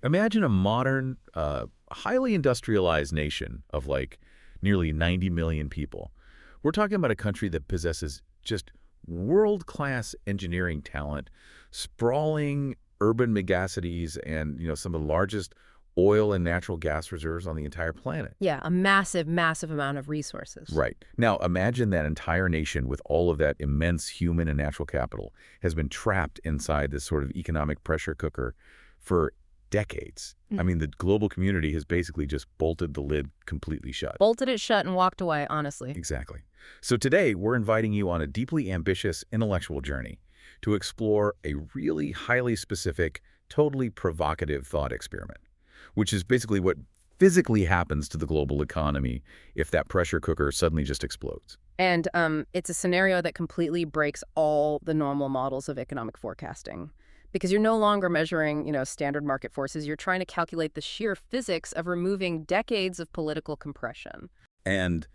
Imagine a modern, highly industrialized nation of like nearly 90 million people. We're talking about a country that possesses just world-class engineering talent, sprawling urban megacities, and some of the largest oil and natural gas reserves on the entire planet. Yeah, a massive, massive amount of resources. Right. Now, imagine that entire nation with all of that immense human and natural capital has been trapped inside this sort of economic pressure cooker for decades. I mean, the global community has basically just bolted the lid completely shut. Bolted it shut and walked away, honestly. Exactly. So today, we're inviting you on a deeply ambitious intellectual journey to explore a really highly specific, totally provocative thought experiment, which is basically what physically happens to the global economy if that pressure cooker suddenly just explodes. And it's a scenario that completely breaks all the normal models of economic forecasting. Because you're no longer measuring, standard market forces. You're trying to calculate the sheer physics of removing decades of political compression. And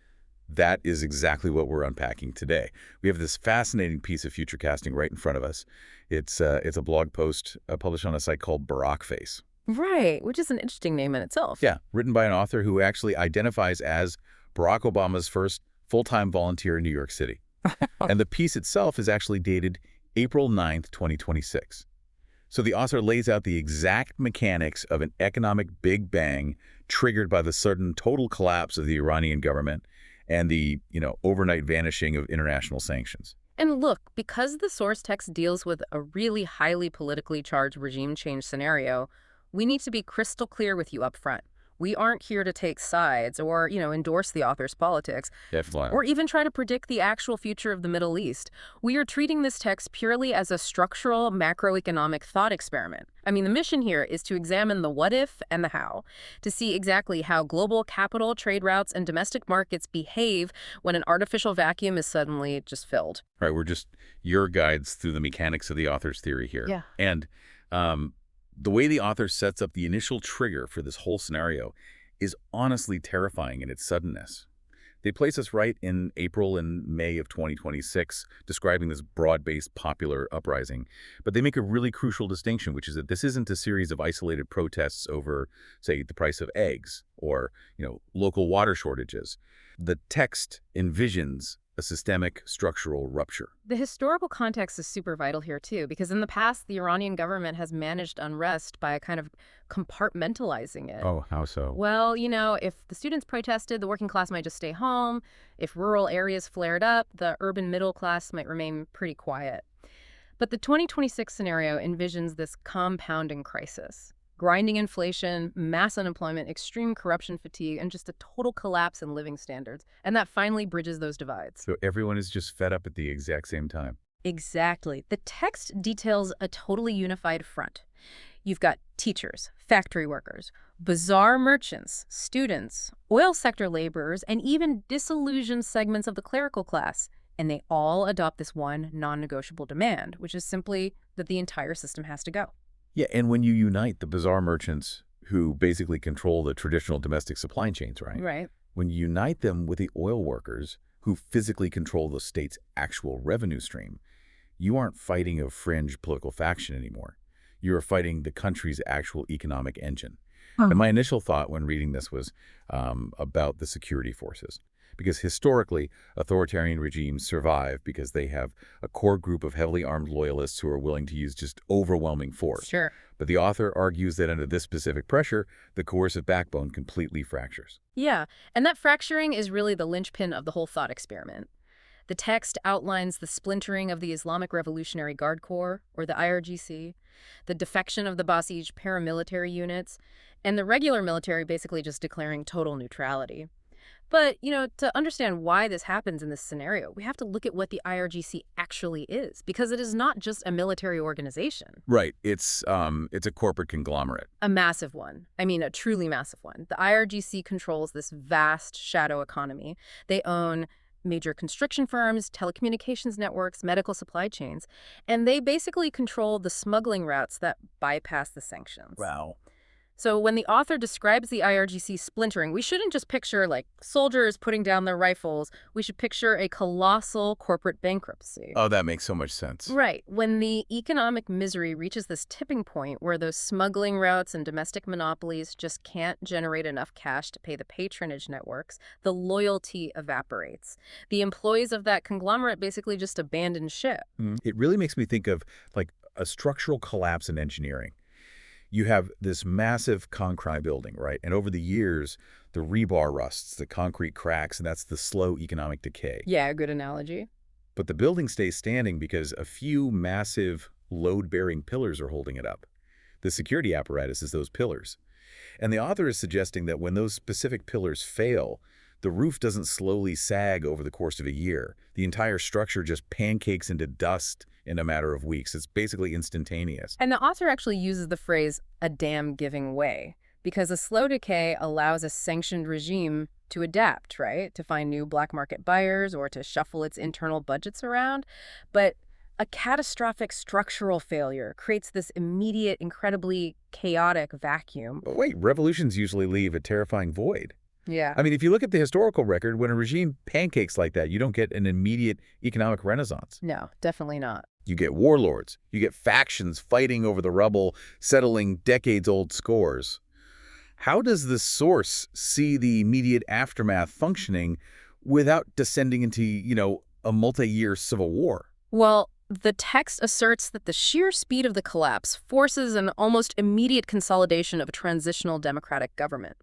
that is exactly what we're unpacking today. We have this fascinating piece of futurecasting right in front of us. It's a blog post published on a site called Barack Face. Right, which is an interesting name in itself. Yeah, written by an author who actually identifies as Barack Obama's first full-time volunteer in New York City. And the piece itself is actually dated April 9th, 2026. So the author lays out the exact mechanics of an economic big bang triggered by the sudden total collapse of the Iranian government and the, overnight vanishing of international sanctions. And look, because the source text deals with a really highly politically charged regime change scenario, we need to be crystal clear with you up front. We aren't here to take sides or, endorse the author's politics. Definitely. Or even try to predict the actual future of the Middle East. We are treating this text purely as a structural macroeconomic thought experiment. I mean, the mission here is to examine the what if and the how, to see exactly how global capital, trade routes, and domestic markets behave when an artificial vacuum is suddenly just filled. Right, we're just your guides through the mechanics of the author's theory here. Yeah. And the way the author sets up the initial trigger for this whole scenario is honestly terrifying in its suddenness. They place us right in April and May of 2026, describing this broad-based popular uprising. But they make a really crucial distinction, which is that this isn't a series of isolated protests over, say, the price of eggs or, local water shortages. The text envisions a systemic structural rupture. The historical context is super vital here, too, because in the past, the Iranian government has managed unrest by kind of compartmentalizing it. Oh, how so? Well, if the students protested, the working class might just stay home. If rural areas flared up, the urban middle class might remain pretty quiet. But the 2026 scenario envisions this compounding crisis. Grinding inflation, mass unemployment, extreme corruption fatigue, and just a total collapse in living standards. And that finally bridges those divides. So everyone is just fed up at the exact same time. Exactly. The text details a totally unified front. You've got teachers, factory workers, bazaar merchants, students, oil sector laborers, and even disillusioned segments of the clerical class. And they all adopt this one non-negotiable demand, which is simply that the entire system has to go. Yeah, and when you unite the bazaar merchants who basically control the traditional domestic supply chains, right? Right. When you unite them with the oil workers who physically control the state's actual revenue stream, you aren't fighting a fringe political faction anymore. You're fighting the country's actual economic engine. And my initial thought when reading this was about the security forces. Because historically, authoritarian regimes survive because they have a core group of heavily armed loyalists who are willing to use just overwhelming force. Sure. But the author argues that under this specific pressure, the coercive backbone completely fractures. Yeah, and that fracturing is really the linchpin of the whole thought experiment. The text outlines the splintering of the Islamic Revolutionary Guard Corps, or the IRGC, the defection of the Basij paramilitary units, and the regular military basically just declaring total neutrality. But, to understand why this happens in this scenario, we have to look at what the IRGC actually is, because it is not just a military organization. Right. It's a corporate conglomerate. A massive one. I mean, a truly massive one. The IRGC controls this vast shadow economy. They own major construction firms, telecommunications networks, medical supply chains, and they basically control the smuggling routes that bypass the sanctions. Wow. So when the author describes the IRGC splintering, we shouldn't just picture, like, soldiers putting down their rifles. We should picture a colossal corporate bankruptcy. Oh, that makes so much sense. Right. When the economic misery reaches this tipping point where those smuggling routes and domestic monopolies just can't generate enough cash to pay the patronage networks, the loyalty evaporates. The employees of that conglomerate basically just abandon ship. It really makes me think of, like, a structural collapse in engineering. You have this massive concrete building, right? And over the years, the rebar rusts, the concrete cracks, and that's the slow economic decay. Yeah, good analogy. But the building stays standing because a few massive load-bearing pillars are holding it up. The security apparatus is those pillars. And the author is suggesting that when those specific pillars fail, the roof doesn't slowly sag over the course of a year. The entire structure just pancakes into dust in a matter of weeks. It's basically instantaneous. And the author actually uses the phrase, a dam giving way, because a slow decay allows a sanctioned regime to adapt, right? To find new black market buyers or to shuffle its internal budgets around. But a catastrophic structural failure creates this immediate, incredibly chaotic vacuum. But wait, revolutions usually leave a terrifying void. Yeah. I mean, if you look at the historical record, when a regime pancakes like that, you don't get an immediate economic renaissance. No, definitely not. You get warlords. You get factions fighting over the rubble, settling decades-old scores. How does the source see the immediate aftermath functioning without descending into, a multi-year civil war? Well, the text asserts that the sheer speed of the collapse forces an almost immediate consolidation of a transitional democratic government.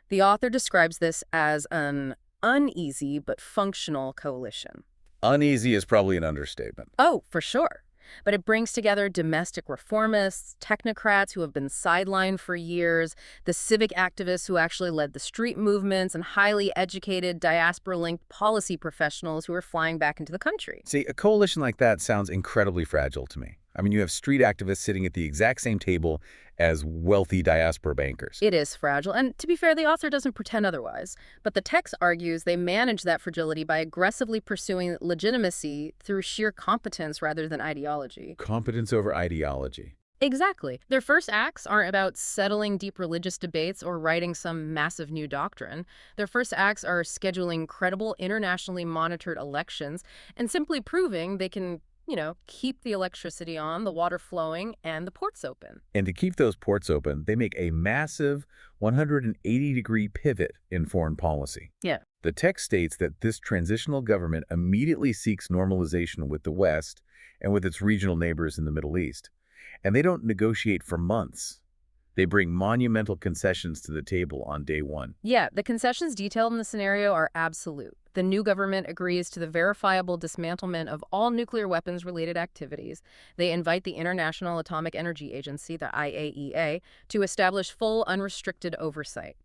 The author describes this as an uneasy but functional coalition. Uneasy is probably an understatement. Oh, for sure. But it brings together domestic reformists, technocrats who have been sidelined for years, the civic activists who actually led the street movements, and highly educated, diaspora-linked policy professionals who are flying back into the country. See, a coalition like that sounds incredibly fragile to me. I mean, you have street activists sitting at the exact same table as wealthy diaspora bankers. It is fragile, and to be fair, the author doesn't pretend otherwise. But the text argues they manage that fragility by aggressively pursuing legitimacy through sheer competence rather than ideology. Competence over ideology. Exactly. Their first acts aren't about settling deep religious debates or writing some massive new doctrine. Their first acts are scheduling credible, internationally monitored elections and simply proving they can keep the electricity on, the water flowing, and the ports open. And to keep those ports open, they make a massive 180-degree pivot in foreign policy. Yeah. The text states that this transitional government immediately seeks normalization with the West and with its regional neighbors in the Middle East. And they don't negotiate for months. They bring monumental concessions to the table on day one. Yeah, the concessions detailed in the scenario are absolute. The new government agrees to the verifiable dismantlement of all nuclear weapons-related activities. They invite the International Atomic Energy Agency, the IAEA, to establish full unrestricted oversight.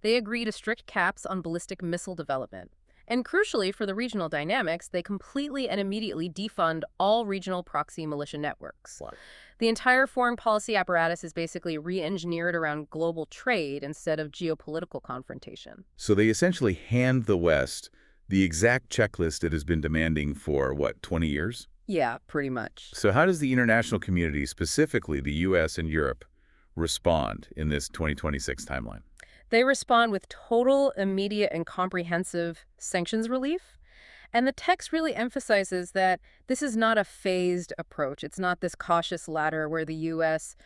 They agree to strict caps on ballistic missile development. And crucially for the regional dynamics, they completely and immediately defund all regional proxy militia networks. Wow. The entire foreign policy apparatus is basically re-engineered around global trade instead of geopolitical confrontation. So they essentially hand the West the exact checklist it has been demanding for, 20 years? Yeah, pretty much. So how does the international community, specifically the U.S. and Europe, respond in this 2026 timeline? They respond with total, immediate, and comprehensive sanctions relief. And the text really emphasizes that this is not a phased approach. It's not this cautious ladder where the U.S.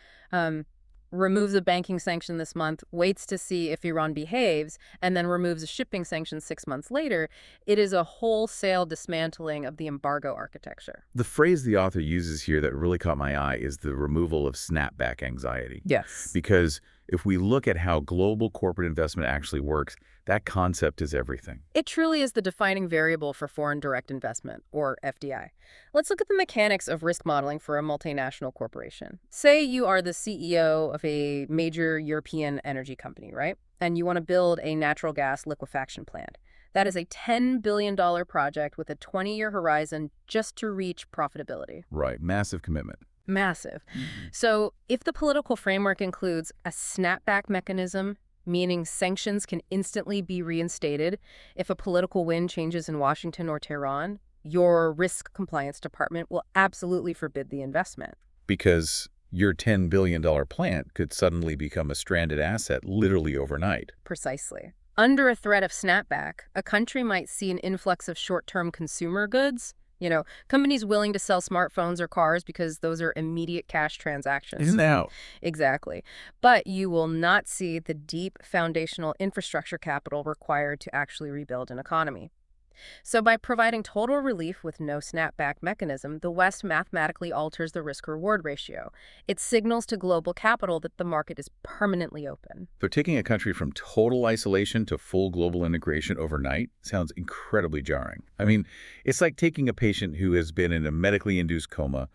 Removes a banking sanction this month, waits to see if Iran behaves, and then removes a shipping sanction 6 months later. It is a wholesale dismantling of the embargo architecture. The phrase the author uses here that really caught my eye is the removal of snapback anxiety. Yes. Because if we look at how global corporate investment actually works, that concept is everything. It truly is the defining variable for foreign direct investment, or FDI. Let's look at the mechanics of risk modeling for a multinational corporation. Say you are the CEO of a major European energy company, right? And you want to build a natural gas liquefaction plant. That is a $10 billion project with a 20-year horizon just to reach profitability. Right. Massive commitment. Massive. So if the political framework includes a snapback mechanism, meaning sanctions can instantly be reinstated if a political wind changes in Washington or Tehran, your risk compliance department will absolutely forbid the investment. Because Your $10 billion plant could suddenly become a stranded asset literally overnight. Precisely. Under a threat of snapback, a country might see an influx of short-term consumer goods. Companies willing to sell smartphones or cars because those are immediate cash transactions. Now, Exactly. But you will not see the deep foundational infrastructure capital required to actually rebuild an economy. So by providing total relief with no snapback mechanism, the West mathematically alters the risk-reward ratio. It signals to global capital that the market is permanently open. so taking a country from total isolation to full global integration overnight sounds incredibly jarring. I mean, it's like taking a patient who has been in a medically induced coma,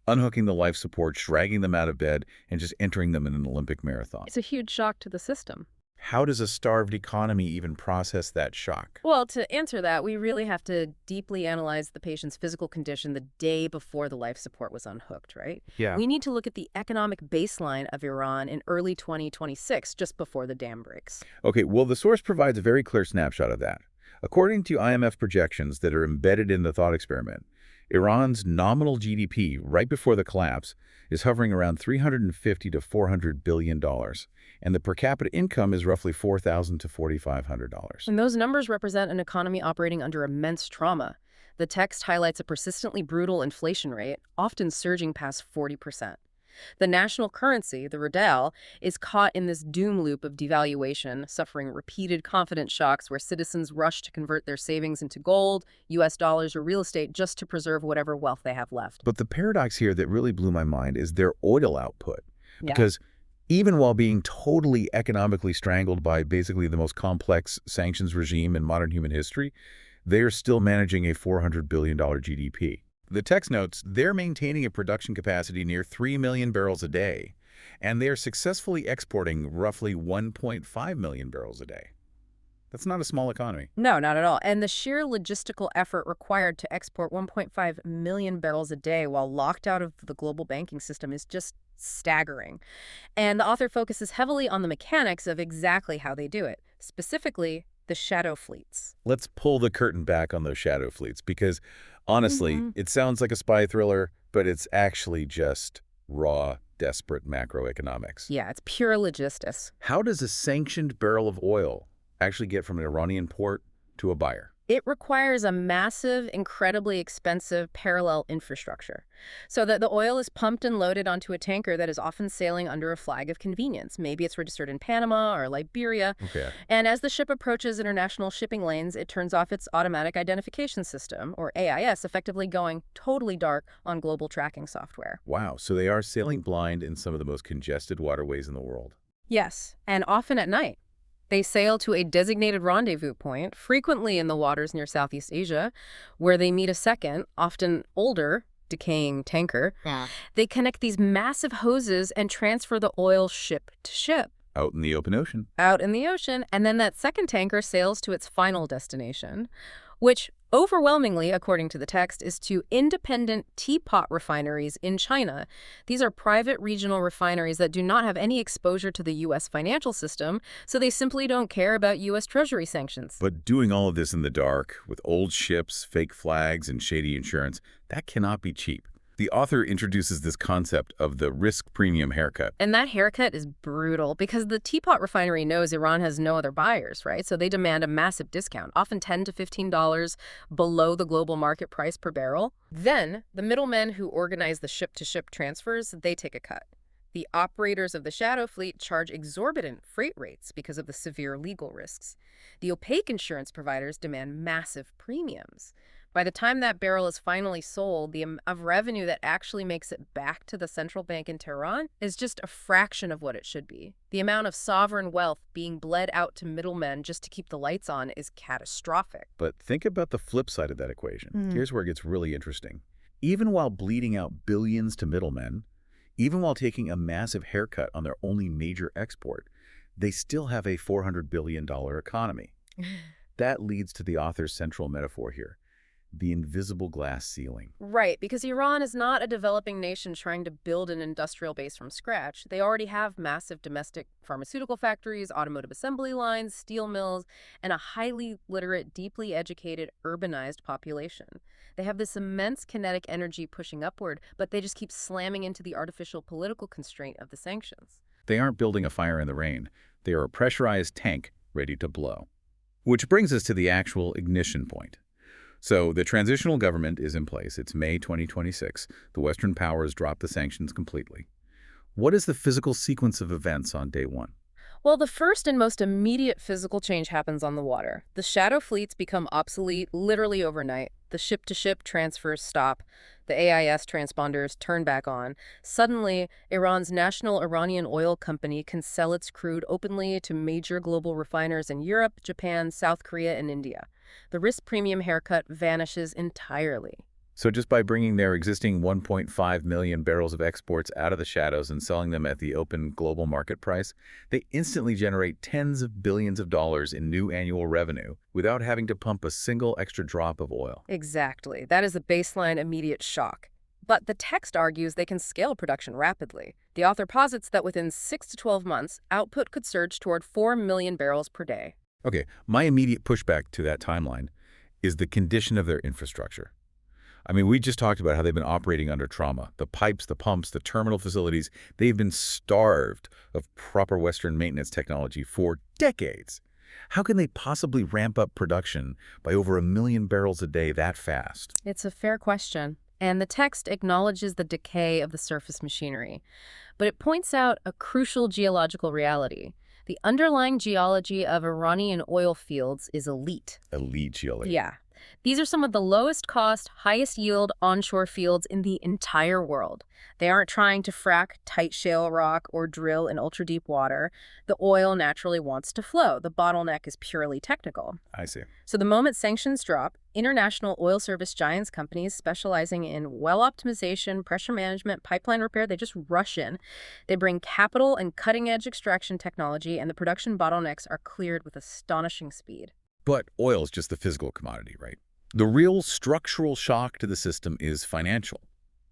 unhooking the life support, dragging them out of bed, and just entering them in an Olympic marathon. It's a huge shock to the system. How does a starved economy even process that shock? Well, to answer that, we really have to deeply analyze the patient's physical condition the day before the life support was unhooked, right? Yeah. We need to look at the economic baseline of Iran in early 2026, just before the dam breaks. Okay, well, the source provides a very clear snapshot of that. According to IMF projections that are embedded in the thought experiment, Iran's nominal GDP right before the collapse is hovering around $350 to $400 billion, and the per capita income is roughly $4,000 to $4,500. And those numbers represent an economy operating under immense trauma. The text highlights a persistently brutal inflation rate, often surging past 40%. The national currency, the rial, is caught in this doom loop of devaluation, suffering repeated confidence shocks where citizens rush to convert their savings into gold, U.S. dollars, or real estate just to preserve whatever wealth they have left. But the paradox here that really blew my mind is their oil output. Yeah. Because even while being totally economically strangled by basically the most complex sanctions regime in modern human history, they are still managing a $400 billion GDP. The text notes they're maintaining a production capacity near 3 million barrels a day, and they are successfully exporting roughly 1.5 million barrels a day. That's not a small economy. No, not at all. And the sheer logistical effort required to export 1.5 million barrels a day while locked out of the global banking system is just staggering. And the author focuses heavily on the mechanics of exactly how they do it, specifically the shadow fleets. Let's pull the curtain back on those shadow fleets because, honestly, it sounds like a spy thriller, but it's actually just raw, desperate macroeconomics. Yeah, it's pure logistics. How does a sanctioned barrel of oil actually get from an Iranian port to a buyer? It requires a massive, incredibly expensive parallel infrastructure so that the oil is pumped and loaded onto a tanker that is often sailing under a flag of convenience. Maybe it's registered in Panama or Liberia. Okay. And as the ship approaches international shipping lanes, it turns off its automatic identification system, or AIS, effectively going totally dark on global tracking software. Wow, so they are sailing blind in some of the most congested waterways in the world. Yes, and often at night. They sail to a designated rendezvous point, frequently in the waters near Southeast Asia, where they meet a second, often older, decaying tanker. Yeah. They connect these massive hoses and transfer the oil ship to ship Out in the open ocean. out in the ocean, and then that second tanker sails to its final destination, which overwhelmingly, according to the text, is to independent teapot refineries in China. These are private regional refineries that do not have any exposure to the U.S. financial system, so they simply don't care about U.S. Treasury sanctions. But doing all of this in the dark, with old ships, fake flags, and shady insurance, that cannot be cheap. The author introduces this concept of the risk premium haircut. And that haircut is brutal because the teapot refinery knows Iran has no other buyers, right? So they demand a massive discount, often $10 to $15 below the global market price per barrel. Then the middlemen who organize the ship-to-ship transfers, they take a cut. The operators of the shadow fleet charge exorbitant freight rates because of the severe legal risks. The opaque insurance providers demand massive premiums. By the time that barrel is finally sold, the amount of revenue that actually makes it back to the central bank in Tehran is just a fraction of what it should be. The amount of sovereign wealth being bled out to middlemen just to keep the lights on is catastrophic. But think about the flip side of that equation. Here's where it gets really interesting. Even while bleeding out billions to middlemen, even while taking a massive haircut on their only major export, they still have a $400 billion economy. That leads to the author's central metaphor here. the invisible glass ceiling. Right, because Iran is not a developing nation trying to build an industrial base from scratch. They already have massive domestic pharmaceutical factories, automotive assembly lines, steel mills, and a highly literate, deeply educated, urbanized population. They have this immense kinetic energy pushing upward, but they just keep slamming into the artificial political constraint of the sanctions. They aren't building a fire in the rain. They are a pressurized tank ready to blow. Which brings us to the actual ignition point. So the transitional government is in place. It's May 2026. The Western powers drop the sanctions completely. What is the physical sequence of events on day one? Well, the first and most immediate physical change happens on the water. The shadow fleets become obsolete literally overnight. The ship-to-ship transfers stop. The AIS transponders turn back on. Suddenly, Iran's national Iranian oil company can sell its crude openly to major global refiners in Europe, Japan, South Korea, and India. The risk premium haircut vanishes entirely. So just by bringing their existing 1.5 million barrels of exports out of the shadows and selling them at the open global market price, they instantly generate tens of billions of dollars in new annual revenue without having to pump a single extra drop of oil. Exactly. That is the baseline immediate shock. But the text argues they can scale production rapidly. The author posits that within 6 to 12 months, output could surge toward 4 million barrels per day. Okay, my immediate pushback to that timeline is the condition of their infrastructure. I mean, we just talked about how they've been operating under trauma. The pipes, the pumps, the terminal facilities, they've been starved of proper Western maintenance technology for decades. How can they possibly ramp up production by over 1 million barrels a day that fast? It's a fair question. And the text acknowledges the decay of the surface machinery. But it points out a crucial geological reality. The underlying geology of Iranian oil fields is elite. Elite geology. Yeah. These are some of the lowest cost, highest yield onshore fields in the entire world. They aren't trying to frack tight shale rock or drill in ultra-deep water. The oil naturally wants to flow. The bottleneck is purely technical. I see. So the moment sanctions drop, international oil service giants companies specializing in well optimization, pressure management, pipeline repair, they just rush in. They bring capital and cutting-edge extraction technology, and the production bottlenecks are cleared with astonishing speed. But oil is just the physical commodity, right? The real structural shock to the system is financial.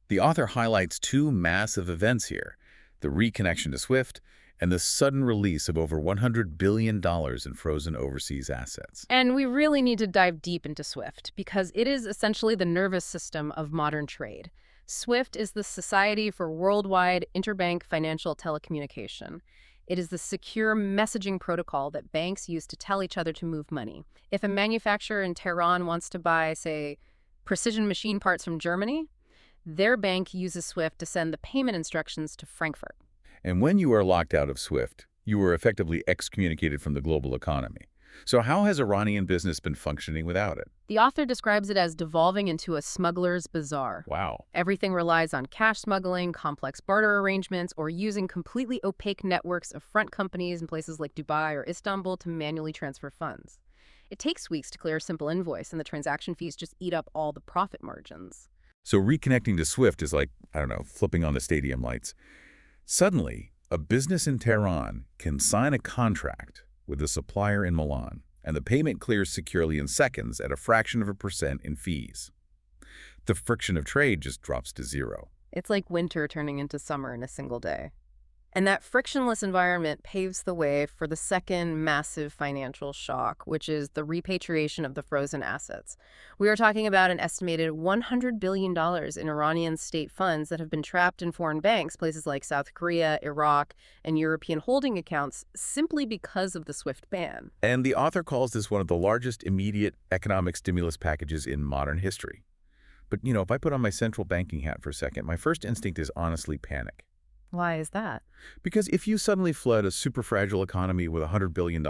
The author highlights two massive events here: the reconnection to SWIFT and the sudden release of over $100 billion in frozen overseas assets. And we really need to dive deep into SWIFT because it is essentially the nervous system of modern trade. SWIFT is the Society for Worldwide Interbank Financial Telecommunication. It is the secure messaging protocol that banks use to tell each other to move money. If a manufacturer in Tehran wants to buy, say, precision machine parts from Germany, their bank uses SWIFT to send the payment instructions to Frankfurt. And when you are locked out of SWIFT, you are effectively excommunicated from the global economy. So how has Iranian business been functioning without it? The author describes it as devolving into a smuggler's bazaar. Wow. Everything relies on cash smuggling, complex barter arrangements, or using completely opaque networks of front companies in places like Dubai or Istanbul to manually transfer funds. It takes weeks to clear a simple invoice, and the transaction fees just eat up all the profit margins. So reconnecting to SWIFT is like, I don't know, flipping on the stadium lights. Suddenly, a business in Tehran can sign a contract with a supplier in Milan, and the payment clears securely in seconds at a fraction of a percent in fees. The friction of trade just drops to zero. It's like winter turning into summer in a single day. And that frictionless environment paves the way for the second massive financial shock, which is the repatriation of the frozen assets. We are talking about an estimated $100 billion in Iranian state funds that have been trapped in foreign banks, places like South Korea, Iraq, and European holding accounts, simply because of the SWIFT ban. And the author calls this one of the largest immediate economic stimulus packages in modern history. But, if I put on my central banking hat for a second, my first instinct is honestly panic. Why is that? Because if you suddenly flood a super fragile economy with $100 billion,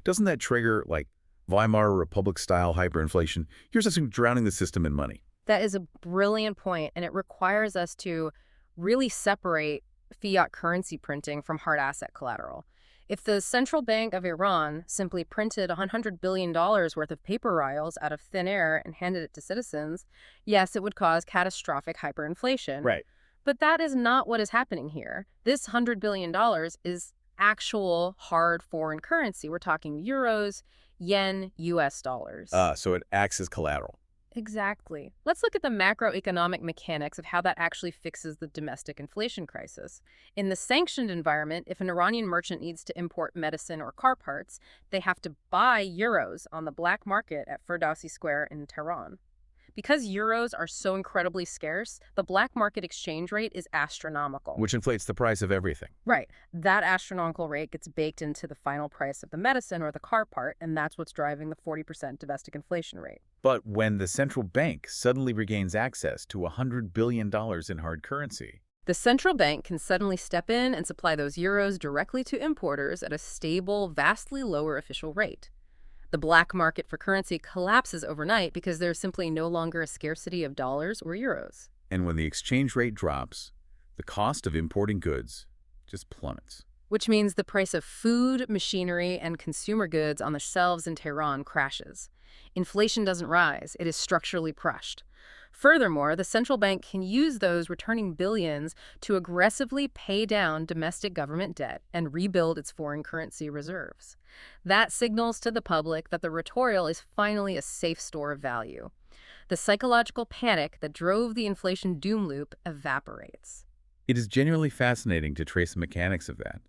doesn't that trigger, like, Weimar Republic-style hyperinflation? Here's us drowning the system in money. That is a brilliant point, and it requires us to really separate fiat currency printing from hard asset collateral. If the central bank of Iran simply printed $100 billion worth of paper rials out of thin air and handed it to citizens, yes, it would cause catastrophic hyperinflation. Right. But that is not what is happening here. This $100 billion is actual hard foreign currency. We're talking euros, yen, US dollars. So it acts as collateral. Exactly. Let's look at the macroeconomic mechanics of how that actually fixes the domestic inflation crisis. In the sanctioned environment, if an Iranian merchant needs to import medicine or car parts, they have to buy euros on the black market at Firdausi Square in Tehran. Because euros are so incredibly scarce, the black market exchange rate is astronomical. Which inflates the price of everything. Right. That astronomical rate gets baked into the final price of the medicine or the car part, and that's what's driving the 40% domestic inflation rate. But when the central bank suddenly regains access to $100 billion in hard currency, The central bank can suddenly step in and supply those euros directly to importers at a stable, vastly lower official rate. The black market for currency collapses overnight because there's simply no longer a scarcity of dollars or euros. and when the exchange rate drops, the cost of importing goods just plummets. Which means the price of food, machinery, and consumer goods on the shelves in Tehran crashes. Inflation doesn't rise, it is structurally crushed. Furthermore, the central bank can use those returning billions to aggressively pay down domestic government debt and rebuild its foreign currency reserves. That signals to the public that the rhetorical is finally a safe store of value. The psychological panic that drove the inflation doom loop evaporates. It is genuinely fascinating to trace the mechanics of that.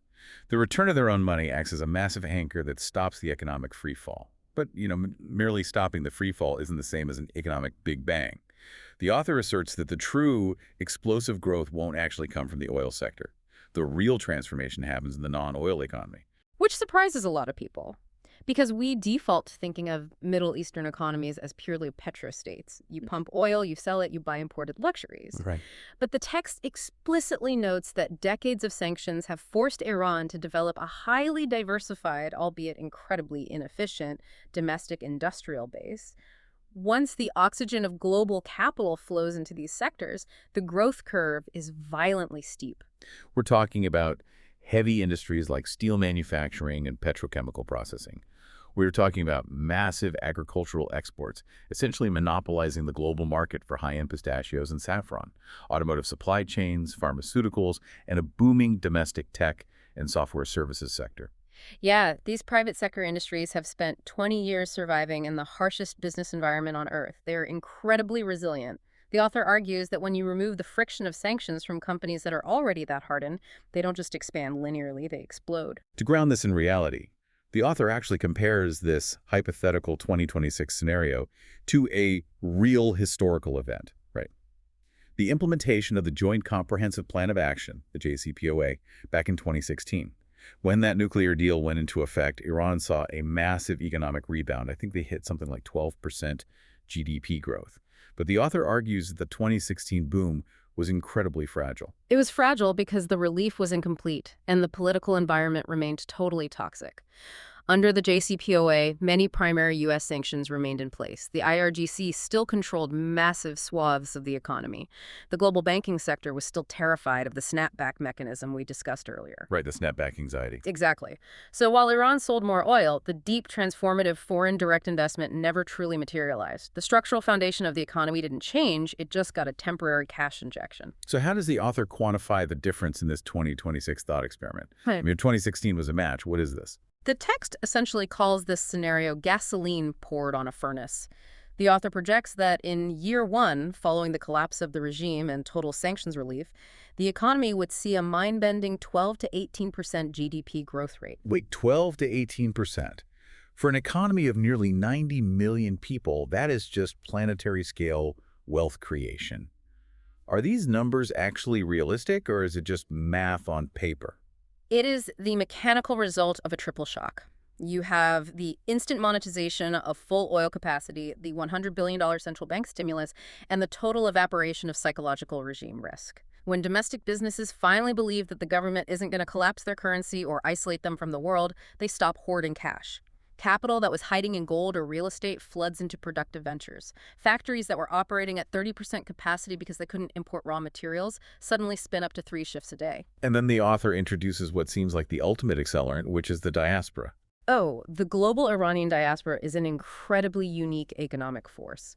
The return of their own money acts as a massive anchor that stops the economic freefall. But, merely stopping the freefall isn't the same as an economic big bang. The author asserts that the true explosive growth won't actually come from the oil sector. The real transformation happens in the non-oil economy. Which surprises a lot of people, because we default to thinking of Middle Eastern economies as purely petrostates. You pump oil, you sell it, you buy imported luxuries. Right. But the text explicitly notes that decades of sanctions have forced Iran to develop a highly diversified, albeit incredibly inefficient, domestic industrial base. Once the oxygen of global capital flows into these sectors, the growth curve is violently steep. We're talking about heavy industries like steel manufacturing and petrochemical processing. We're talking about massive agricultural exports, essentially monopolizing the global market for high-end pistachios and saffron, automotive supply chains, pharmaceuticals, and a booming domestic tech and software services sector. Yeah, these private sector industries have spent 20 years surviving in the harshest business environment on Earth. They're incredibly resilient. The author argues that when you remove the friction of sanctions from companies that are already that hardened, they don't just expand linearly, they explode. To ground this in reality, the author actually compares this hypothetical 2026 scenario to a real historical event, right? The implementation of the Joint Comprehensive Plan of Action, the JCPOA, back in 2016. When that nuclear deal went into effect, Iran saw a massive economic rebound. I think they hit something like 12% GDP growth. But the author argues that the 2016 boom was incredibly fragile. It was fragile because the relief was incomplete and the political environment remained totally toxic. Under the JCPOA, many primary U.S. sanctions remained in place. The IRGC still controlled massive swaths of the economy. The global banking sector was still terrified of the snapback mechanism we discussed earlier. Right, the snapback anxiety. Exactly. So while Iran sold more oil, the deep transformative foreign direct investment never truly materialized. The structural foundation of the economy didn't change, it just got a temporary cash injection. So how does the author quantify the difference in this 2026 thought experiment? Right. 2016 was a match. What is this? The text essentially calls this scenario gasoline poured on a furnace. The author projects that in year one, following the collapse of the regime and total sanctions relief, the economy would see a mind-bending 12 to 18% GDP growth rate. Wait, 12 to 18%. For an economy of nearly 90 million people, that is just planetary scale wealth creation. Are these numbers actually realistic, or is it just math on paper? It is the mechanical result of a triple shock. You have the instant monetization of full oil capacity, the $100 billion central bank stimulus, and the total evaporation of psychological regime risk. When domestic businesses finally believe that the government isn't going to collapse their currency or isolate them from the world, they stop hoarding cash. Capital that was hiding in gold or real estate floods into productive ventures. Factories that were operating at 30% capacity because they couldn't import raw materials suddenly spin up to 3 shifts a day. And then the author introduces what seems like the ultimate accelerant, which is the diaspora. Oh, the global Iranian diaspora is an incredibly unique economic force.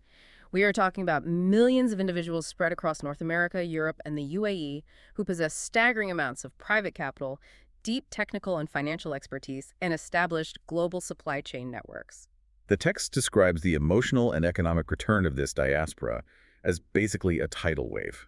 We are talking about millions of individuals spread across North America, Europe, and the UAE who possess staggering amounts of private capital, deep technical and financial expertise, and established global supply chain networks. The text describes the emotional and economic return of this diaspora as basically a tidal wave.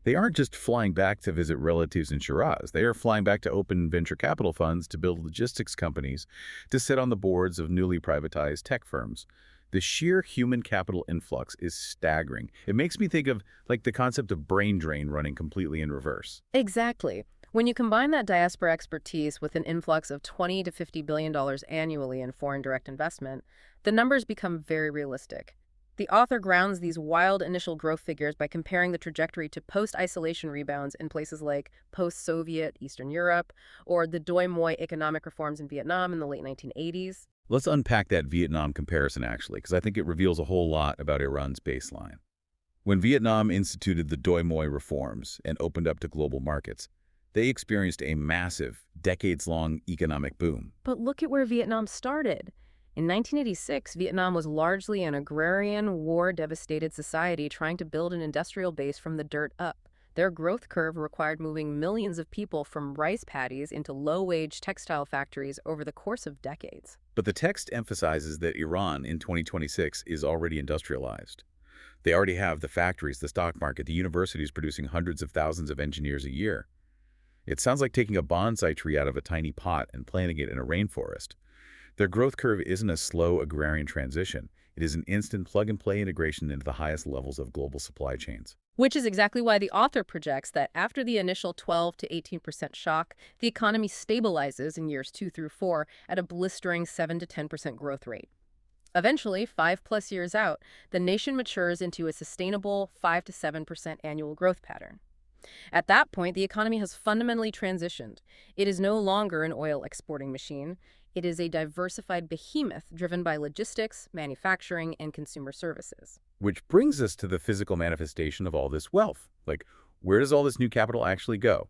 They aren't just flying back to visit relatives in Shiraz. They are flying back to open venture capital funds, to build logistics companies, to sit on the boards of newly privatized tech firms. The sheer human capital influx is staggering. It makes me think of like the concept of brain drain running completely in reverse. Exactly. When you combine that diaspora expertise with an influx of $20 to $50 billion annually in foreign direct investment, the numbers become very realistic. The author grounds these wild initial growth figures by comparing the trajectory to post-isolation rebounds in places like post-Soviet Eastern Europe or the Doi Moi economic reforms in Vietnam in the late 1980s. Let's unpack that Vietnam comparison actually, because I think it reveals a whole lot about Iran's baseline. When Vietnam instituted the Doi Moi reforms and opened up to global markets, they experienced a massive, decades-long economic boom. But look at where Vietnam started. In 1986, Vietnam was largely an agrarian, war-devastated society trying to build an industrial base from the dirt up. Their growth curve required moving millions of people from rice paddies into low-wage textile factories over the course of decades. But the text emphasizes that Iran in 2026 is already industrialized. They already have the factories, the stock market, the universities producing hundreds of thousands of engineers a year. It sounds like taking a bonsai tree out of a tiny pot and planting it in a rainforest. Their growth curve isn't a slow agrarian transition. It is an instant plug-and-play integration into the highest levels of global supply chains. Which is exactly why the author projects that after the initial 12 to 18% shock, the economy stabilizes in years 2 through 4 at a blistering 7 to 10% growth rate. Eventually, 5+ years out, the nation matures into a sustainable 5 to 7% annual growth pattern. At that point, the economy has fundamentally transitioned. It is no longer an oil exporting machine. It is a diversified behemoth driven by logistics, manufacturing, and consumer services. Which brings us to the physical manifestation of all this wealth. Like, where does all this new capital actually go?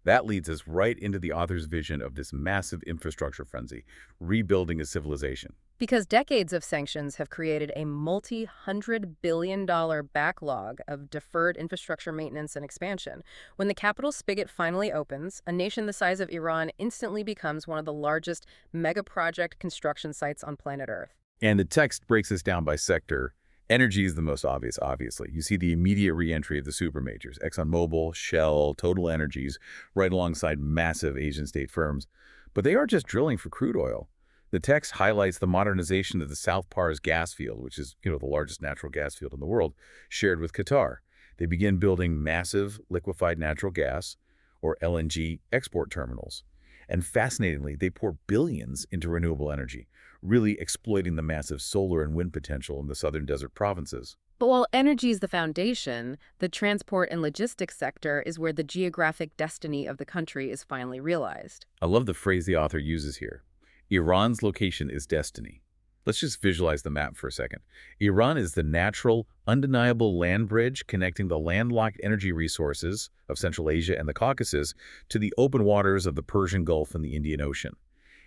That leads us right into the author's vision of this massive infrastructure frenzy, rebuilding a civilization. Because decades of sanctions have created a multi-hundred-billion-dollar backlog of deferred infrastructure maintenance and expansion. When the capital spigot finally opens, a nation the size of Iran instantly becomes one of the largest mega-project construction sites on planet Earth. And the text breaks this down by sector. Energy is the most obvious, obviously. You see the immediate re-entry of the supermajors, ExxonMobil, Shell, Total Energies, right alongside massive Asian state firms. But they aren't just drilling for crude oil. The text highlights the modernization of the South Pars gas field, which is, the largest natural gas field in the world, shared with Qatar. They begin building massive liquefied natural gas, or LNG, export terminals. And fascinatingly, they pour billions into renewable energy, really exploiting the massive solar and wind potential in the southern desert provinces. But while energy is the foundation, the transport and logistics sector is where the geographic destiny of the country is finally realized. I love the phrase the author uses here. Iran's location is destiny. Let's just visualize the map for a second. Iran is the natural, undeniable land bridge connecting the landlocked energy resources of Central Asia and the Caucasus to the open waters of the Persian Gulf and the Indian Ocean.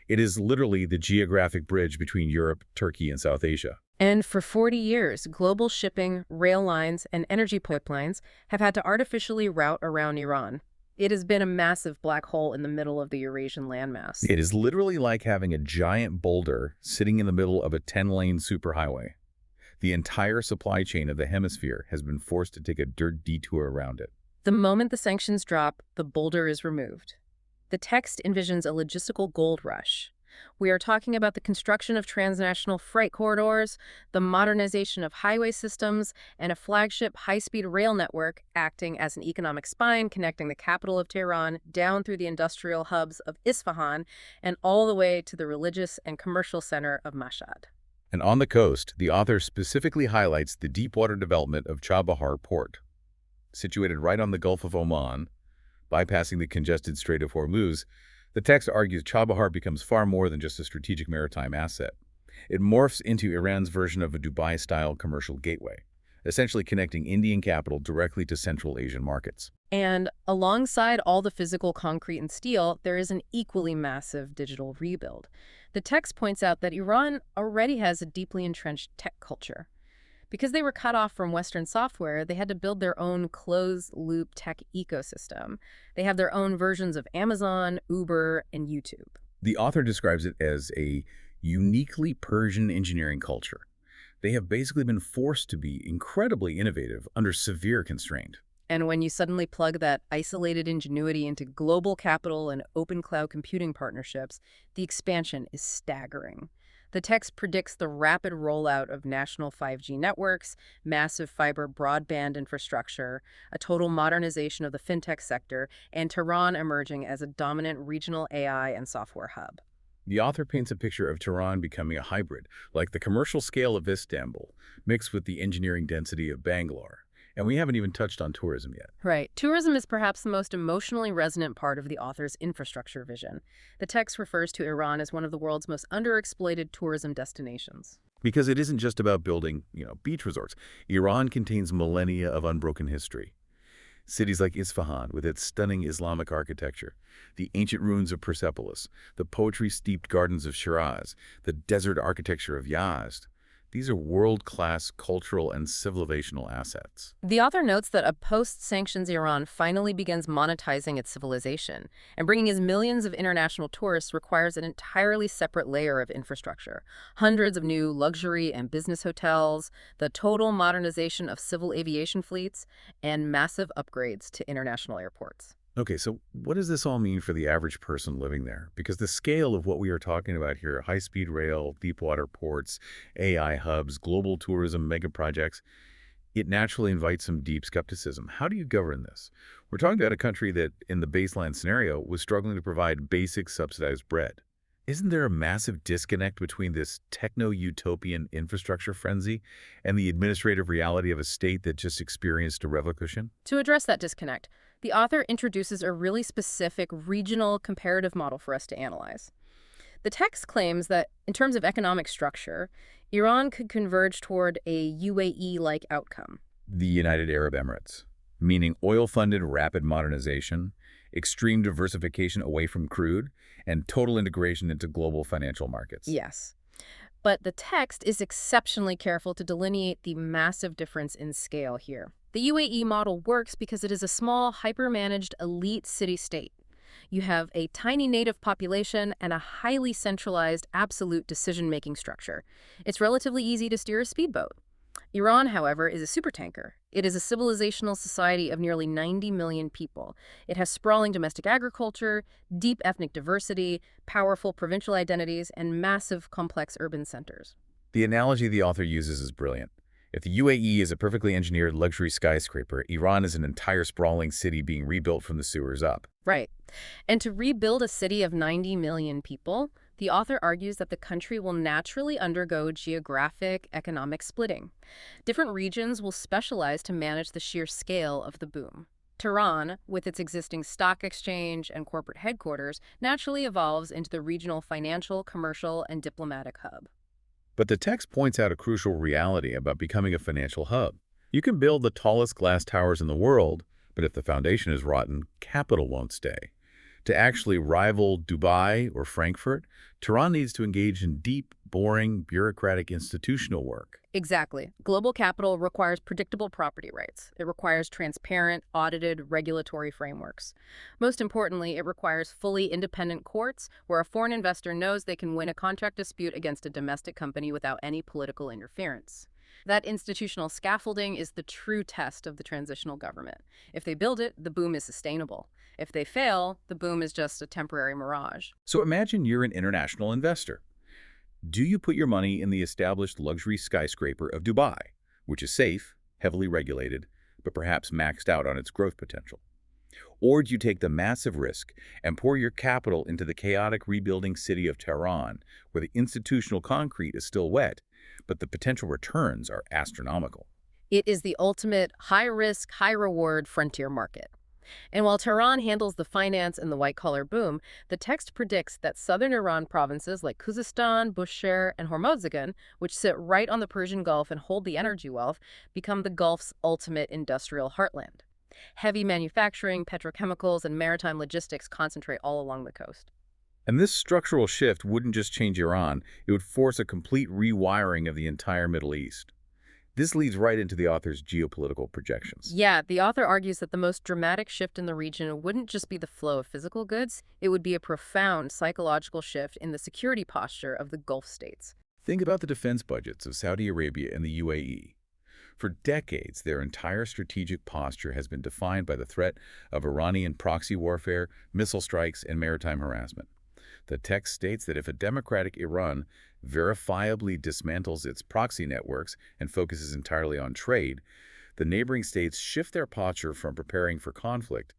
It is literally the geographic bridge between Europe, Turkey, and South Asia. And for 40 years, global shipping, rail lines, and energy pipelines have had to artificially route around Iran. It has been a massive black hole in the middle of the Eurasian landmass. It is literally like having a giant boulder sitting in the middle of a 10-lane superhighway. The entire supply chain of the hemisphere has been forced to take a dirt detour around it. The moment the sanctions drop, the boulder is removed. The text envisions a logistical gold rush. We are talking about the construction of transnational freight corridors, the modernization of highway systems, and a flagship high-speed rail network acting as an economic spine connecting the capital of Tehran down through the industrial hubs of Isfahan and all the way to the religious and commercial center of Mashhad. And on the coast, the author specifically highlights the deepwater development of Chabahar Port. Situated right on the Gulf of Oman, bypassing the congested Strait of Hormuz, the text argues Chabahar becomes far more than just a strategic maritime asset. It morphs into Iran's version of a Dubai-style commercial gateway, essentially connecting Indian capital directly to Central Asian markets. And alongside all the physical concrete and steel, there is an equally massive digital rebuild. The text points out that Iran already has a deeply entrenched tech culture. Because they were cut off from Western software, they had to build their own closed-loop tech ecosystem. They have their own versions of Amazon, Uber, and YouTube. The author describes it as a uniquely Persian engineering culture. They have basically been forced to be incredibly innovative under severe constraint. And when you suddenly plug that isolated ingenuity into global capital and open cloud computing partnerships, the expansion is staggering. The text predicts the rapid rollout of national 5G networks, massive fiber broadband infrastructure, a total modernization of the fintech sector, and Tehran emerging as a dominant regional AI and software hub. The author paints a picture of Tehran becoming a hybrid, like the commercial scale of Istanbul, mixed with the engineering density of Bangalore. And we haven't even touched on tourism yet. Right. Tourism is perhaps the most emotionally resonant part of the author's infrastructure vision. The text refers to Iran as one of the world's most underexploited tourism destinations. Because it isn't just about building, beach resorts. Iran contains millennia of unbroken history. Cities like Isfahan, with its stunning Islamic architecture, the ancient ruins of Persepolis, the poetry-steeped gardens of Shiraz, the desert architecture of Yazd. These are world-class cultural and civilizational assets. The author notes that a post-sanctions Iran finally begins monetizing its civilization, and bringing in millions of international tourists requires an entirely separate layer of infrastructure. Hundreds of new luxury and business hotels, the total modernization of civil aviation fleets, and massive upgrades to international airports. Okay, so what does this all mean for the average person living there? Because the scale of what we are talking about here, high-speed rail, deep-water ports, AI hubs, global tourism mega projects, it naturally invites some deep skepticism. How do you govern this? We're talking about a country that, in the baseline scenario, was struggling to provide basic subsidized bread. Isn't there a massive disconnect between this techno-utopian infrastructure frenzy and the administrative reality of a state that just experienced a revolution? To address that disconnect, the author introduces a really specific regional comparative model for us to analyze. The text claims that, in terms of economic structure, Iran could converge toward a UAE-like outcome. The United Arab Emirates, meaning oil-funded rapid modernization, extreme diversification away from crude, and total integration into global financial markets. Yes. But the text is exceptionally careful to delineate the massive difference in scale here. The UAE model works because it is a small, hyper-managed elite city-state. You have a tiny native population and a highly centralized, absolute decision-making structure. It's relatively easy to steer a speedboat. Iran, however, is a supertanker. It is a civilizational society of nearly 90 million people. It has sprawling domestic agriculture, deep ethnic diversity, powerful provincial identities, and massive, complex urban centers. The analogy the author uses is brilliant. If the UAE is a perfectly engineered luxury skyscraper, Iran is an entire sprawling city being rebuilt from the sewers up. Right. And to rebuild a city of 90 million people, the author argues that the country will naturally undergo geographic economic splitting. Different regions will specialize to manage the sheer scale of the boom. Tehran, with its existing stock exchange and corporate headquarters, naturally evolves into the regional financial, commercial, and diplomatic hub. But the text points out a crucial reality about becoming a financial hub. You can build the tallest glass towers in the world, but if the foundation is rotten, capital won't stay. To actually rival Dubai or Frankfurt, Tehran needs to engage in deep, boring, bureaucratic institutional work. Exactly. Global capital requires predictable property rights. It requires transparent, audited, regulatory frameworks. Most importantly, it requires fully independent courts where a foreign investor knows they can win a contract dispute against a domestic company without any political interference. That institutional scaffolding is the true test of the transitional government. If they build it, the boom is sustainable. If they fail, the boom is just a temporary mirage. So imagine you're an international investor. Do you put your money in the established luxury skyscraper of Dubai, which is safe, heavily regulated, but perhaps maxed out on its growth potential? Or do you take the massive risk and pour your capital into the chaotic rebuilding city of Tehran, where the institutional concrete is still wet, but the potential returns are astronomical? It is the ultimate high-risk, high-reward frontier market. And while Tehran handles the finance and the white-collar boom, the text predicts that southern Iran provinces like Khuzestan, Bushehr, and Hormozgan, which sit right on the Persian Gulf and hold the energy wealth, become the Gulf's ultimate industrial heartland. Heavy manufacturing, petrochemicals, and maritime logistics concentrate all along the coast. And this structural shift wouldn't just change Iran, it would force a complete rewiring of the entire Middle East. This leads right into the author's geopolitical projections. Yeah, the author argues that the most dramatic shift in the region wouldn't just be the flow of physical goods, it would be a profound psychological shift in the security posture of the Gulf states. Think about the defense budgets of Saudi Arabia and the UAE. For decades, their entire strategic posture has been defined by the threat of Iranian proxy warfare, missile strikes, and maritime harassment. The text states that if a democratic Iran verifiably dismantles its proxy networks and focuses entirely on trade, the neighboring states shift their posture from preparing for conflict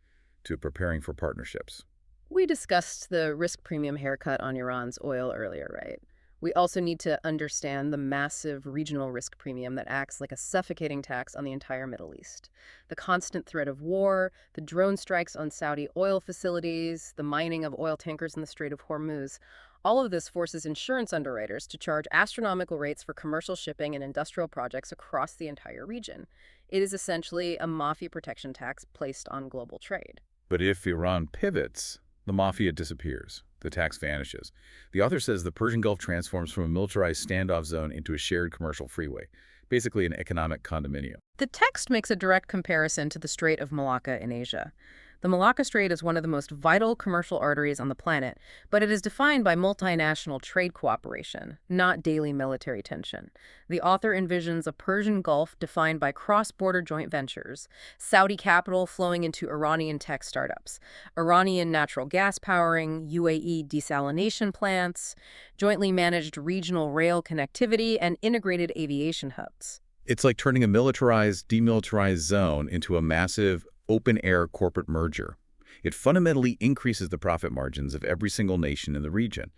to preparing for partnerships. We discussed the risk premium haircut on Iran's oil earlier, right? We also need to understand the massive regional risk premium that acts like a suffocating tax on the entire Middle East. The constant threat of war, the drone strikes on Saudi oil facilities, the mining of oil tankers in the Strait of Hormuz, all of this forces insurance underwriters to charge astronomical rates for commercial shipping and industrial projects across the entire region. It is essentially a mafia protection tax placed on global trade. But if Iran pivots, the mafia disappears. The tax vanishes. The author says the Persian Gulf transforms from a militarized standoff zone into a shared commercial freeway, basically an economic condominium. The text makes a direct comparison to the Strait of Malacca in Asia. The Malacca Strait is one of the most vital commercial arteries on the planet, but it is defined by multinational trade cooperation, not daily military tension. The author envisions a Persian Gulf defined by cross-border joint ventures, Saudi capital flowing into Iranian tech startups, Iranian natural gas powering, UAE desalination plants, jointly managed regional rail connectivity, and integrated aviation hubs. It's like turning a militarized, demilitarized zone into a massive, open-air corporate merger. It fundamentally increases the profit margins of every single nation in the region.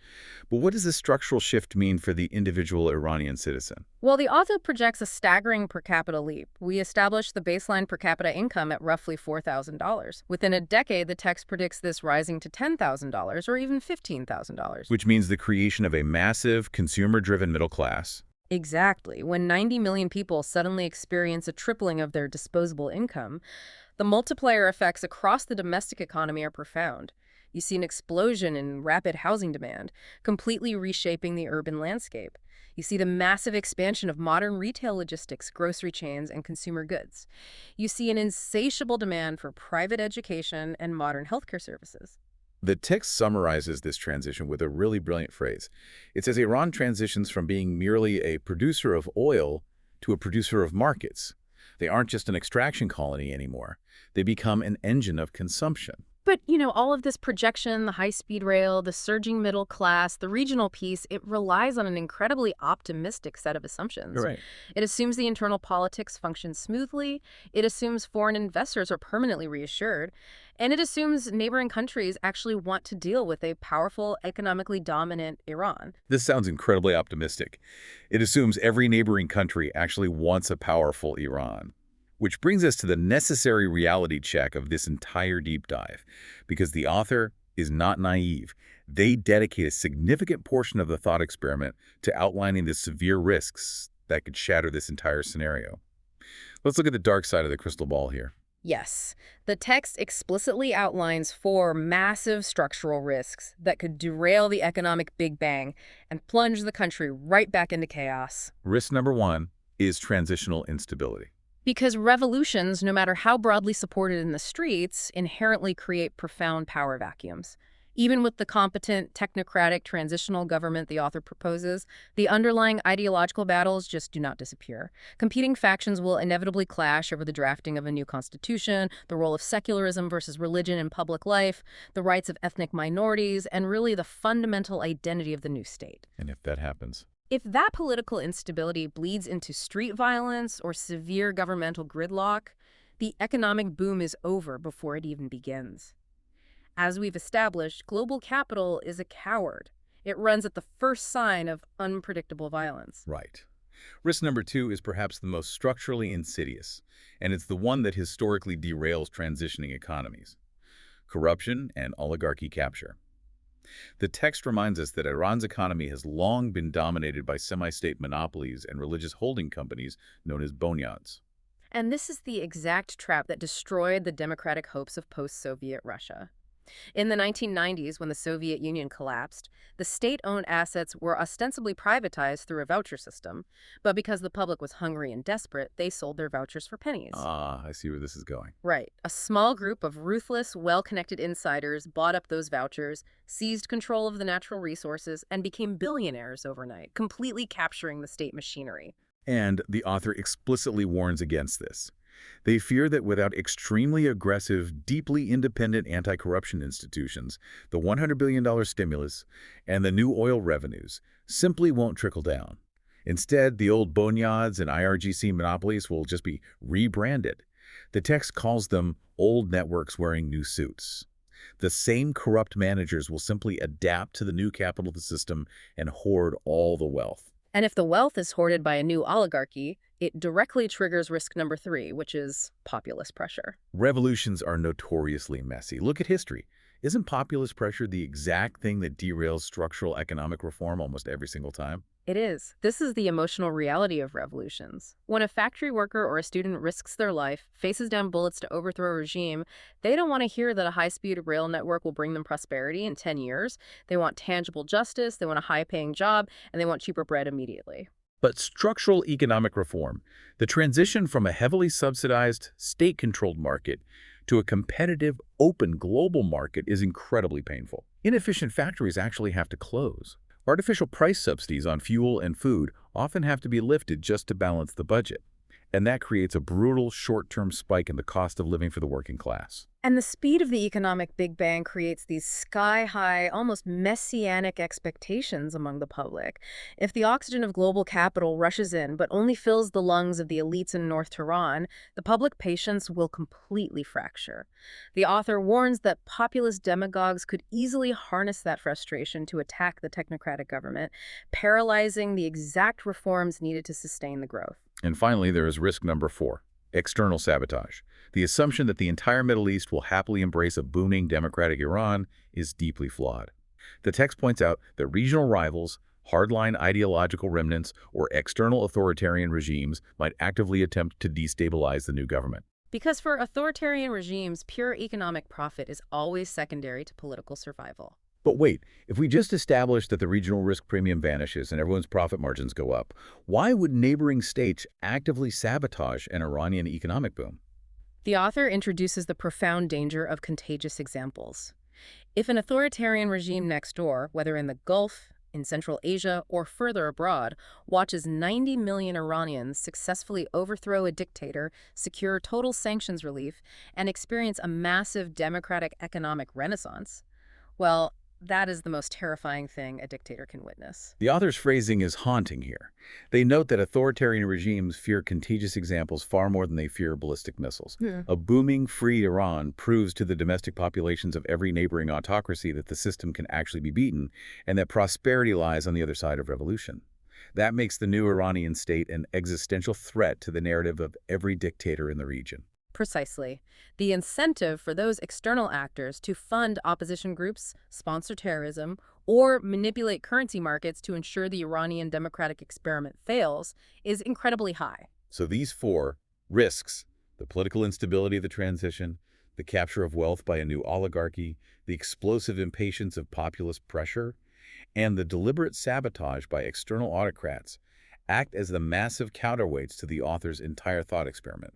But what does this structural shift mean for the individual Iranian citizen? Well, the author projects a staggering per capita leap. We established the baseline per capita income at roughly $4,000. Within a decade, the text predicts this rising to $10,000 or even $15,000. Which means the creation of a massive, consumer-driven middle class. Exactly. When 90 million people suddenly experience a tripling of their disposable income, the multiplier effects across the domestic economy are profound. You see an explosion in rapid housing demand, completely reshaping the urban landscape. You see the massive expansion of modern retail logistics, grocery chains, and consumer goods. You see an insatiable demand for private education and modern healthcare services. The text summarizes this transition with a really brilliant phrase. It says Iran transitions from being merely a producer of oil to a producer of markets. They aren't just an extraction colony anymore. They become an engine of consumption. But, you know, all of this projection, the high-speed rail, the surging middle class, the regional piece, it relies on an incredibly optimistic set of assumptions. Right. It assumes the internal politics function smoothly. It assumes foreign investors are permanently reassured. And it assumes neighboring countries actually want to deal with a powerful, economically dominant Iran. This sounds incredibly optimistic. It assumes every neighboring country actually wants a powerful Iran. Which brings us to the necessary reality check of this entire deep dive, because the author is not naive. They dedicate a significant portion of the thought experiment to outlining the severe risks that could shatter this entire scenario. Let's look at the dark side of the crystal ball here. Yes, the text explicitly outlines 4 massive structural risks that could derail the economic Big Bang and plunge the country right back into chaos. Risk number 1 is transitional instability. Because revolutions, no matter how broadly supported in the streets, inherently create profound power vacuums. Even with the competent, technocratic, transitional government the author proposes, the underlying ideological battles just do not disappear. Competing factions will inevitably clash over the drafting of a new constitution, the role of secularism versus religion in public life, the rights of ethnic minorities, and really the fundamental identity of the new state. And if that happens? If that political instability bleeds into street violence or severe governmental gridlock, the economic boom is over before it even begins. As we've established, global capital is a coward. It runs at the first sign of unpredictable violence. Right. Risk number 2 is perhaps the most structurally insidious, and it's the one that historically derails transitioning economies: corruption and oligarchy capture. The text reminds us that Iran's economy has long been dominated by semi-state monopolies and religious holding companies known as bonyads. And this is the exact trap that destroyed the democratic hopes of post-Soviet Russia. In the 1990s, when the Soviet Union collapsed, the state-owned assets were ostensibly privatized through a voucher system, but because the public was hungry and desperate, they sold their vouchers for pennies. Ah, I see where this is going. Right. A small group of ruthless, well-connected insiders bought up those vouchers, seized control of the natural resources, and became billionaires overnight, completely capturing the state machinery. And the author explicitly warns against this. They fear that without extremely aggressive, deeply independent anti-corruption institutions, the $100 billion stimulus and the new oil revenues simply won't trickle down. Instead, the old boneyards and IRGC monopolies will just be rebranded. The text calls them old networks wearing new suits. The same corrupt managers will simply adapt to the new capitalist system and hoard all the wealth. And if the wealth is hoarded by a new oligarchy, it directly triggers risk number 3, which is populist pressure. Revolutions are notoriously messy. Look at history. Isn't populist pressure the exact thing that derails structural economic reform almost every single time? It is. This is the emotional reality of revolutions. When a factory worker or a student risks their life, faces down bullets to overthrow a regime, they don't want to hear that a high-speed rail network will bring them prosperity in 10 years. They want tangible justice, they want a high-paying job, and they want cheaper bread immediately. But structural economic reform, the transition from a heavily subsidized, state-controlled market to a competitive, open global market is incredibly painful. Inefficient factories actually have to close. Artificial price subsidies on fuel and food often have to be lifted just to balance the budget. And that creates a brutal short-term spike in the cost of living for the working class. And the speed of the economic Big Bang creates these sky-high, almost messianic expectations among the public. If the oxygen of global capital rushes in but only fills the lungs of the elites in North Tehran, the public patience will completely fracture. The author warns that populist demagogues could easily harness that frustration to attack the technocratic government, paralyzing the exact reforms needed to sustain the growth. And finally, there is risk number 4, external sabotage. The assumption that the entire Middle East will happily embrace a booming democratic Iran is deeply flawed. The text points out that regional rivals, hardline ideological remnants, or external authoritarian regimes might actively attempt to destabilize the new government. Because for authoritarian regimes, pure economic profit is always secondary to political survival. But wait, if we just establish that the regional risk premium vanishes and everyone's profit margins go up, why would neighboring states actively sabotage an Iranian economic boom? The author introduces the profound danger of contagious examples. If an authoritarian regime next door, whether in the Gulf, in Central Asia, or further abroad, watches 90 million Iranians successfully overthrow a dictator, secure total sanctions relief, and experience a massive democratic economic renaissance, well, that is the most terrifying thing a dictator can witness. The author's phrasing is haunting here. They note that authoritarian regimes fear contagious examples far more than they fear ballistic missiles. A booming, free Iran proves to the domestic populations of every neighboring autocracy that the system can actually be beaten and that prosperity lies on the other side of revolution. That makes the new Iranian state an existential threat to the narrative of every dictator in the region. Precisely. The incentive for those external actors to fund opposition groups, sponsor terrorism, or manipulate currency markets to ensure the Iranian democratic experiment fails is incredibly high. So these 4 risks, the political instability of the transition, the capture of wealth by a new oligarchy, the explosive impatience of populist pressure, and the deliberate sabotage by external autocrats, act as the massive counterweights to the author's entire thought experiment.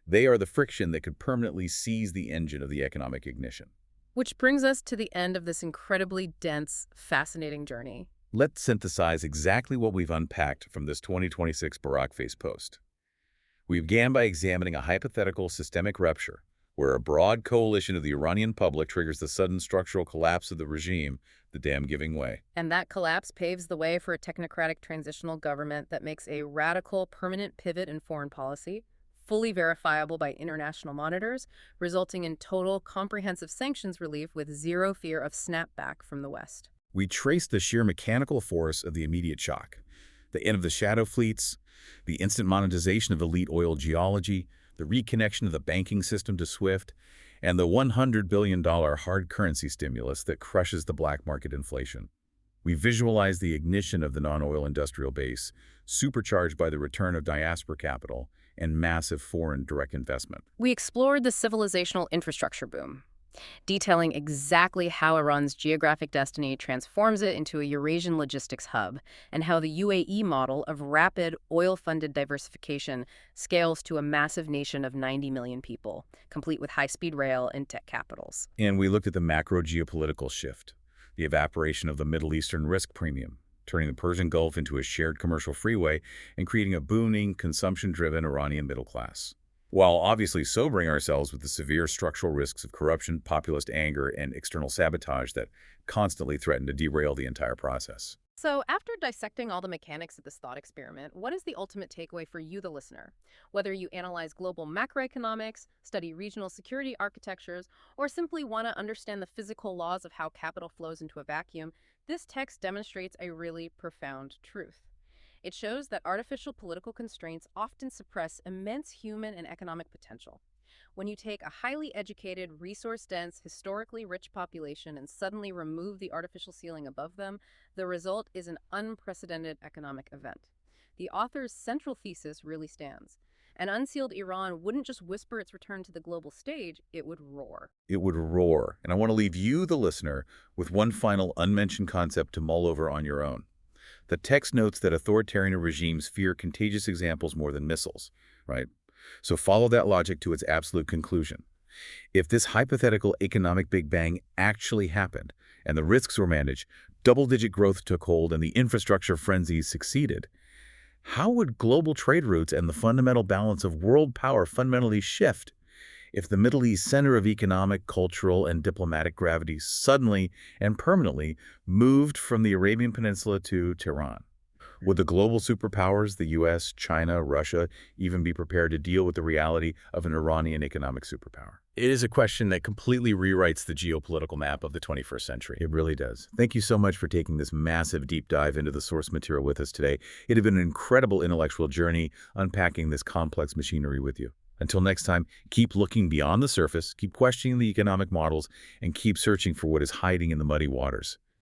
They are the friction that could permanently seize the engine of the economic ignition. Which brings us to the end of this incredibly dense, fascinating journey. Let's synthesize exactly what we've unpacked from this 2026 Barack Face post. We began by examining a hypothetical systemic rupture, where a broad coalition of the Iranian public triggers the sudden structural collapse of the regime, the dam giving way. And that collapse paves the way for a technocratic transitional government that makes a radical, permanent pivot in foreign policy, fully verifiable by international monitors, resulting in total, comprehensive sanctions relief with zero fear of snapback from the West. We traced the sheer mechanical force of the immediate shock, the end of the shadow fleets, the instant monetization of elite oil geology, the reconnection of the banking system to SWIFT, and the $100 billion hard currency stimulus that crushes the black market inflation. We visualized the ignition of the non-oil industrial base, supercharged by the return of diaspora capital and massive foreign direct investment. We explored the civilizational infrastructure boom, detailing exactly how Iran's geographic destiny transforms it into a Eurasian logistics hub, and how the UAE model of rapid, oil-funded diversification scales to a massive nation of 90 million people, complete with high-speed rail and tech capitals. And we looked at the macro geopolitical shift, the evaporation of the Middle Eastern risk premium, turning the Persian Gulf into a shared commercial freeway and creating a booming, consumption-driven Iranian middle class, while obviously sobering ourselves with the severe structural risks of corruption, populist anger, and external sabotage that constantly threaten to derail the entire process. So, after dissecting all the mechanics of this thought experiment, what is the ultimate takeaway for you, the listener? Whether you analyze global macroeconomics, study regional security architectures, or simply want to understand the physical laws of how capital flows into a vacuum, this text demonstrates a really profound truth. It shows that artificial political constraints often suppress immense human and economic potential. When you take a highly educated, resource-dense, historically rich population and suddenly remove the artificial ceiling above them, the result is an unprecedented economic event. The author's central thesis really stands. An unsealed Iran wouldn't just whisper its return to the global stage, it would roar. It would roar. And I want to leave you, the listener, with one final unmentioned concept to mull over on your own. The text notes that authoritarian regimes fear contagious examples more than missiles, right? So follow that logic to its absolute conclusion. If this hypothetical economic Big Bang actually happened, and the risks were managed, double-digit growth took hold, and the infrastructure frenzy succeeded, how would global trade routes and the fundamental balance of world power fundamentally shift if the Middle East center of economic, cultural, and diplomatic gravity suddenly and permanently moved from the Arabian Peninsula to Tehran? Would the global superpowers, the US, China, Russia, even be prepared to deal with the reality of an Iranian economic superpower? It is a question that completely rewrites the geopolitical map of the 21st century. It really does. Thank you so much for taking this massive deep dive into the source material with us today. It has been an incredible intellectual journey unpacking this complex machinery with you. Until next time, keep looking beyond the surface, keep questioning the economic models, and keep searching for what is hiding in the muddy waters.